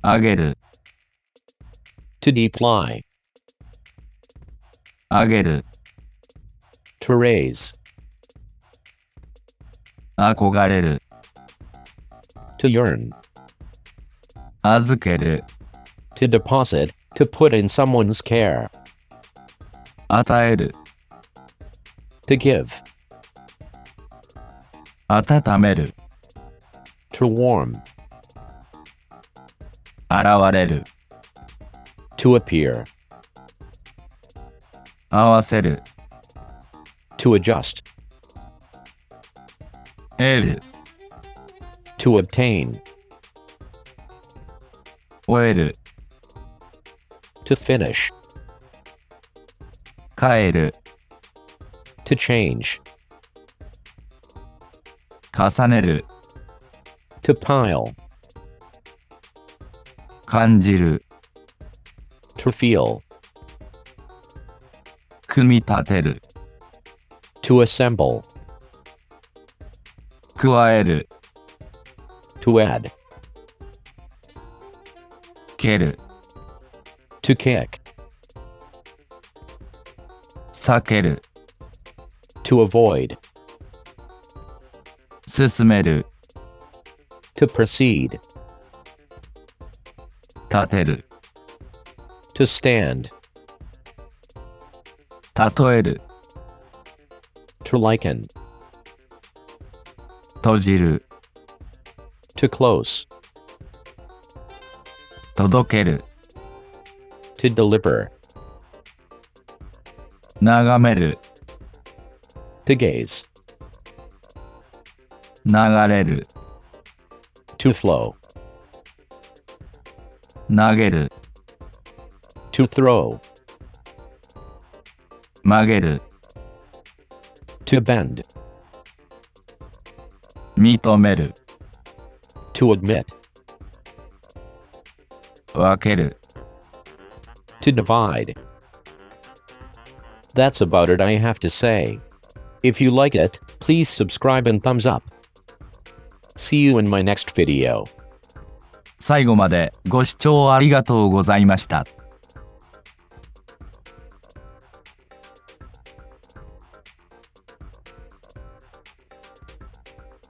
上げる To deploy. 上げる To raise. 憧れる To yearn. 預ける To deposit. To put in someone's care. 与える To give. あたためる To warm. 現れる To appear. 合わせる To adjust. 得る To obtain. 終える To finish. 帰る To change. 重ねる To pile. 感じる To feel. 組み立てる To assemble. 加える To add. 蹴る To kick. 避ける To avoid. 進める To proceed. 立てる To stand. 例える To liken. 閉じる To close. 届ける To deliver. 眺める To gaze. 流れる To flow. 投げる To throw. 曲げる To bend. 認める To admit. 分ける To divide. That's about it I have to say. If you like it, please subscribe and thumbs up. See you in my next video. 最後までご視聴ありがとうございました。